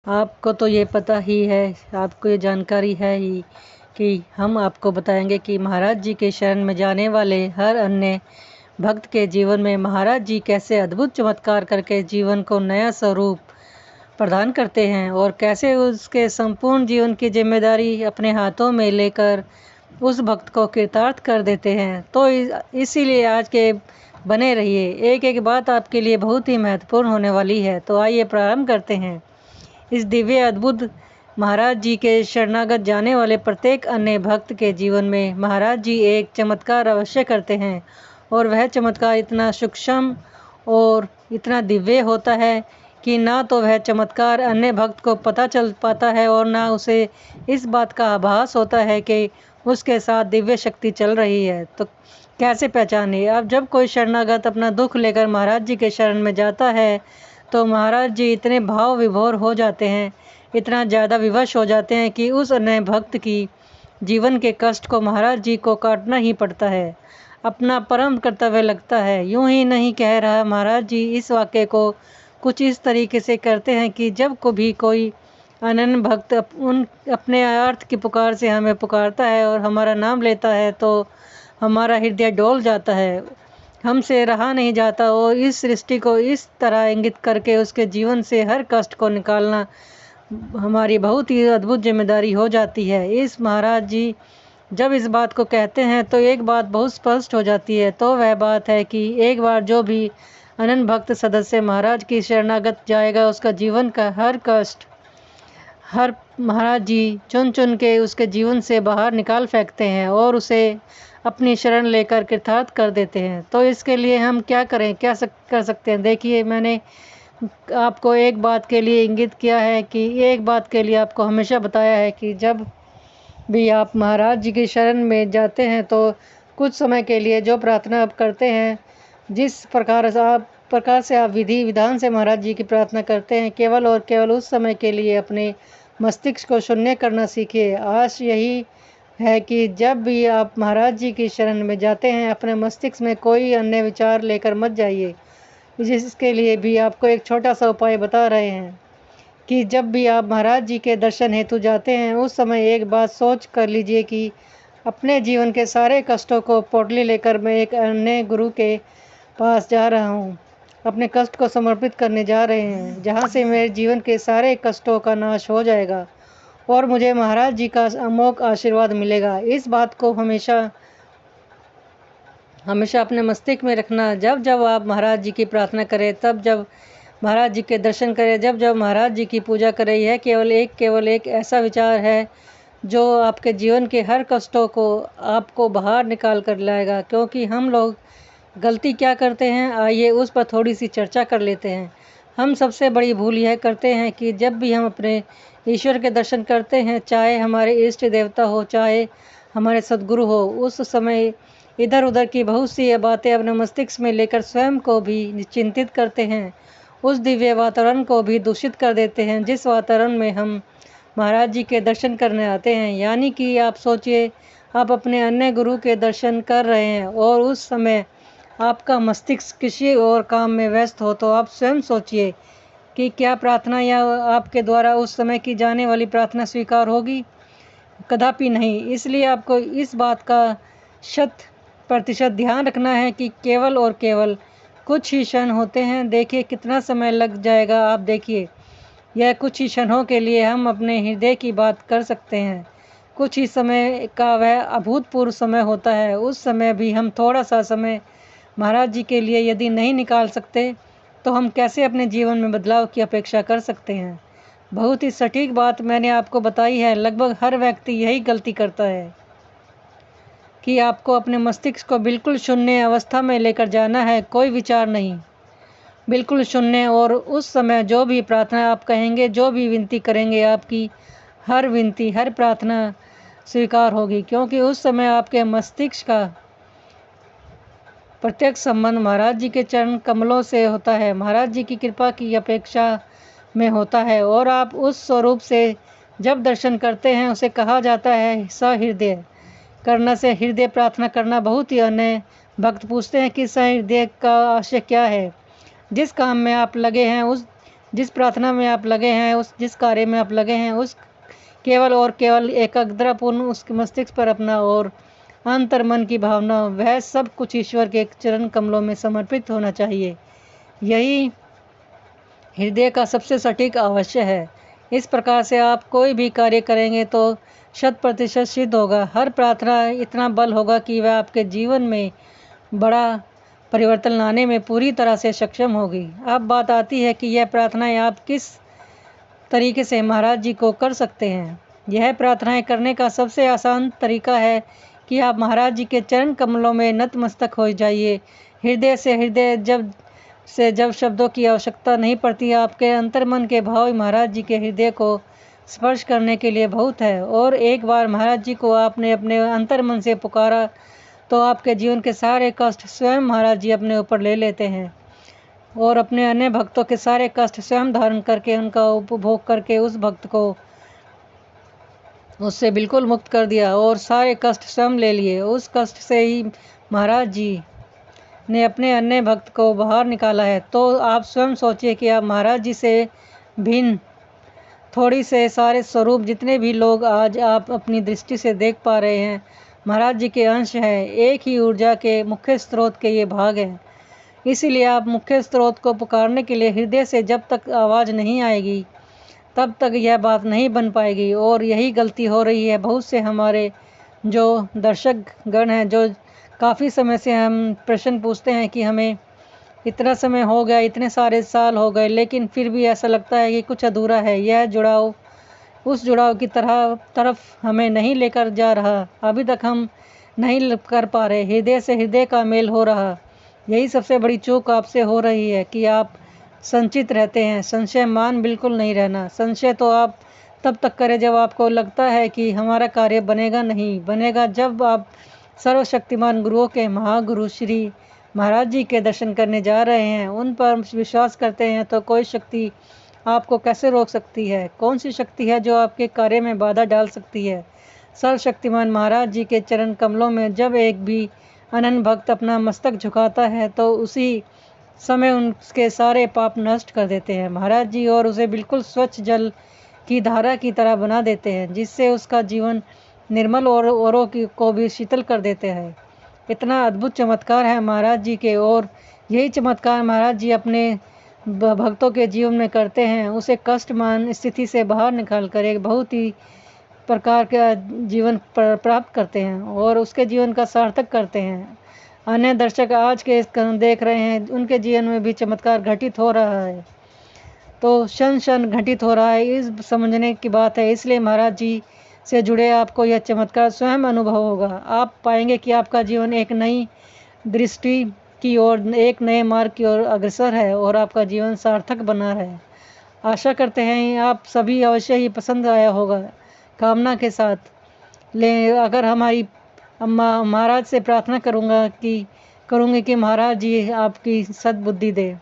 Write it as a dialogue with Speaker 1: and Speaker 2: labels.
Speaker 1: आपको तो ये पता ही है, आपको ये जानकारी है ही कि हम आपको बताएंगे कि महाराज जी के शरण में जाने वाले हर अन्य भक्त के जीवन में महाराज जी कैसे अद्भुत चमत्कार करके जीवन को नया स्वरूप प्रदान करते हैं और कैसे उसके संपूर्ण जीवन की जिम्मेदारी अपने हाथों में लेकर उस भक्त को कृतार्थ कर देते हैं। तो इसीलिए आज के बने रहिए, एक एक बात आपके लिए बहुत ही महत्वपूर्ण होने वाली है। तो आइए प्रारंभ करते हैं। इस दिव्य अद्भुत महाराज जी के शरणागत जाने वाले प्रत्येक अन्य भक्त के जीवन में महाराज जी एक चमत्कार अवश्य करते हैं और वह चमत्कार इतना सूक्ष्म और इतना दिव्य होता है कि ना तो वह चमत्कार अन्य भक्त को पता चल पाता है और ना उसे इस बात का आभास होता है कि उसके साथ दिव्य शक्ति चल रही है। तो कैसे पहचाने? अब जब कोई शरणागत अपना दुख लेकर महाराज जी के शरण में जाता है तो महाराज जी इतने भाव विभोर हो जाते हैं, इतना ज़्यादा विवश हो जाते हैं कि उस अन्य भक्त की जीवन के कष्ट को महाराज जी को काटना ही पड़ता है, अपना परम कर्तव्य लगता है। यूं ही नहीं कह रहा, महाराज जी इस वाक्य को कुछ इस तरीके से करते हैं कि जब कभी कोई अनन्य भक्त अपने अर्थ की पुकार से हमें पुकारता है और हमारा नाम लेता है तो हमारा हृदय डोल जाता है, हमसे रहा नहीं जाता और इस सृष्टि को इस तरह इंगित करके उसके जीवन से हर कष्ट को निकालना हमारी बहुत ही अद्भुत जिम्मेदारी हो जाती है। इस महाराज जी जब इस बात को कहते हैं तो एक बात बहुत स्पष्ट हो जाती है, तो वह बात है कि एक बार जो भी अनन्य भक्त सदस्य महाराज की शरणागत जाएगा उसका जीवन का हर कष्ट हर महाराज जी चुन चुन के उसके जीवन से बाहर निकाल फेंकते हैं और उसे अपनी शरण लेकर कृतार्थ कर देते हैं। तो इसके लिए हम क्या करें, कर सकते हैं? देखिए, मैंने आपको एक बात के लिए इंगित किया है कि एक बात के लिए आपको हमेशा बताया है कि जब भी आप महाराज जी की शरण में जाते हैं तो कुछ समय के लिए जो प्रार्थना आप करते हैं, जिस प्रकार से आप विधि विधान से महाराज जी की प्रार्थना करते हैं, केवल और केवल उस समय के लिए अपने मस्तिष्क को शून्य करना सीखिए। आश यही है कि जब भी आप महाराज जी की शरण में जाते हैं अपने मस्तिष्क में कोई अन्य विचार लेकर मत जाइए। जिसके लिए भी आपको एक छोटा सा उपाय बता रहे हैं कि जब भी आप महाराज जी के दर्शन हेतु जाते हैं उस समय एक बात सोच कर लीजिए कि अपने जीवन के सारे कष्टों को पोटली लेकर मैं एक अन्य गुरु के पास जा रहा हूँ, अपने कष्ट को समर्पित करने जा रहे हैं, जहाँ से मेरे जीवन के सारे कष्टों का नाश हो जाएगा और मुझे महाराज जी का अमोघ आशीर्वाद मिलेगा। इस बात को हमेशा हमेशा अपने मस्तिष्क में रखना। जब जब आप महाराज जी की प्रार्थना करें, तब जब महाराज जी के दर्शन करें, जब जब महाराज जी की पूजा करें, यह केवल एक ऐसा विचार है जो आपके जीवन के हर कष्टों को आपको बाहर निकाल कर लाएगा। क्योंकि हम लोग गलती क्या करते हैं, आइए उस पर थोड़ी सी चर्चा कर लेते हैं। हम सबसे बड़ी भूल यह करते हैं कि जब भी हम अपने ईश्वर के दर्शन करते हैं, चाहे हमारे इष्ट देवता हो, चाहे हमारे सद्गुरु हो, उस समय इधर उधर की बहुत सी बातें अपने मस्तिष्क में लेकर स्वयं को भी चिंतित करते हैं, उस दिव्य वातावरण को भी दूषित कर देते हैं जिस वातावरण में हम महाराज जी के दर्शन करने आते हैं। यानी कि आप सोचिए, आप अपने अन्य गुरु के दर्शन कर रहे हैं और उस समय आपका मस्तिष्क किसी और काम में व्यस्त हो, तो आप स्वयं सोचिए कि क्या प्रार्थना या आपके द्वारा उस समय की जाने वाली प्रार्थना स्वीकार होगी? कदापि नहीं। इसलिए आपको इस बात का 100% ध्यान रखना है कि केवल और केवल कुछ ही क्षण होते हैं। देखिए कितना समय लग जाएगा। आप देखिए, यह कुछ ही क्षणों के लिए हम अपने हृदय की बात कर सकते हैं। कुछ ही समय का वह अभूतपूर्व समय होता है। उस समय भी हम थोड़ा सा समय महाराज जी के लिए यदि नहीं निकाल सकते तो हम कैसे अपने जीवन में बदलाव की अपेक्षा कर सकते हैं? बहुत ही सटीक बात मैंने आपको बताई है। लगभग हर व्यक्ति यही गलती करता है कि आपको अपने मस्तिष्क को बिल्कुल शून्य अवस्था में लेकर जाना है, कोई विचार नहीं, बिल्कुल शून्य। और उस समय जो भी प्रार्थना आप कहेंगे, जो भी विनती करेंगे, आपकी हर विनती, हर प्रार्थना स्वीकार होगी, क्योंकि उस समय आपके मस्तिष्क का प्रत्यक्ष संबंध महाराज जी के चरण कमलों से होता है, महाराज जी की कृपा की अपेक्षा में होता है। और आप उस स्वरूप से जब दर्शन करते हैं, उसे कहा जाता है सहृदय करना से हृदय प्रार्थना करना। बहुत ही अन्य भक्त पूछते हैं कि सहृदय का आशय क्या है? जिस काम में आप लगे हैं, उस जिस प्रार्थना में आप लगे हैं, उस जिस कार्य में आप लगे हैं, उस केवल और केवल एकाग्रतापूर्ण उसके मस्तिष्क पर अपना और अंतर मन की भावना, वह सब कुछ ईश्वर के चरण कमलों में समर्पित होना चाहिए। यही हृदय का सबसे सटीक अवश्य है। इस प्रकार से आप कोई भी कार्य करेंगे तो 100% सिद्ध होगा। हर प्रार्थना इतना बल होगा कि वह आपके जीवन में बड़ा परिवर्तन लाने में पूरी तरह से सक्षम होगी। अब बात आती है कि यह प्रार्थनाएं आप किस तरीके से महाराज जी को कर सकते हैं। यह प्रार्थनाएं करने का सबसे आसान तरीका है कि आप महाराज जी के चरण कमलों में नतमस्तक हो जाइए। हृदय से हृदय जब शब्दों की आवश्यकता नहीं पड़ती, आपके अंतर्मन के भाव महाराज जी के हृदय को स्पर्श करने के लिए बहुत है। और एक बार महाराज जी को आपने अपने अंतर्मन से पुकारा तो आपके जीवन के सारे कष्ट स्वयं महाराज जी अपने ऊपर ले लेते हैं और अपने अन्य भक्तों के सारे कष्ट स्वयं धारण करके उनका उपभोग करके उस भक्त को उससे बिल्कुल मुक्त कर दिया और सारे कष्ट स्वयं ले लिए। उस कष्ट से ही महाराज जी ने अपने अन्य भक्त को बाहर निकाला है। तो आप स्वयं सोचिए कि आप महाराज जी से भिन्न थोड़ी से सारे स्वरूप जितने भी लोग आज आप अपनी दृष्टि से देख पा रहे हैं, महाराज जी के अंश हैं। एक ही ऊर्जा के मुख्य स्रोत के ये भाग हैं। इसीलिए आप मुख्य स्रोत को पुकारने के लिए हृदय से जब तक आवाज़ नहीं आएगी तब तक यह बात नहीं बन पाएगी। और यही गलती हो रही है बहुत से हमारे जो दर्शक गण हैं, जो काफ़ी समय से हम प्रश्न पूछते हैं कि हमें इतना समय हो गया, इतने सारे साल हो गए, लेकिन फिर भी ऐसा लगता है कि कुछ अधूरा है। यह जुड़ाव उस जुड़ाव की तरफ हमें नहीं लेकर जा रहा। अभी तक हम नहीं कर पा रहे, हृदय से हृदय का मेल हो रहा। यही सबसे बड़ी चूक आपसे हो रही है कि आप संचित रहते हैं। संशय मान बिल्कुल नहीं रहना। संशय तो आप तब तक करें जब आपको लगता है कि हमारा कार्य बनेगा नहीं। बनेगा जब आप सर्वशक्तिमान गुरुओं के महागुरु श्री महाराज जी के दर्शन करने जा रहे हैं, उन पर विश्वास करते हैं, तो कोई शक्ति आपको कैसे रोक सकती है? कौन सी शक्ति है जो आपके कार्य में बाधा डाल सकती है? सर्वशक्तिमान महाराज जी के चरण कमलों में जब एक भी अनन्य भक्त अपना मस्तक झुकाता है तो उसी समय उसके सारे पाप नष्ट कर देते हैं महाराज जी, और उसे बिल्कुल स्वच्छ जल की धारा की तरह बना देते हैं, जिससे उसका जीवन निर्मल और औरों को भी शीतल कर देते हैं। इतना अद्भुत चमत्कार है महाराज जी के, और यही चमत्कार महाराज जी अपने भक्तों के जीवन में करते हैं। उसे कष्टमान स्थिति से बाहर निकाल कर एक बहुत ही प्रकार का जीवन प्राप्त करते हैं और उसके जीवन का सार्थक करते हैं। अन्य दर्शक आज के देख रहे हैं, उनके जीवन में भी चमत्कार घटित हो रहा है, तो क्षण क्षण घटित हो रहा है। इस समझने की बात है। इसलिए महाराज जी से जुड़े आपको यह चमत्कार स्वयं अनुभव होगा। आप पाएंगे कि आपका जीवन एक नई दृष्टि की ओर, एक नए मार्ग की ओर अग्रसर है और आपका जीवन सार्थक बना है। आशा करते हैं आप सभी अवश्य ही पसंद आया होगा। कामना के साथ अगर हमारी महाराज से प्रार्थना करूंगी कि महाराज जी आपकी सद्बुद्धि दे।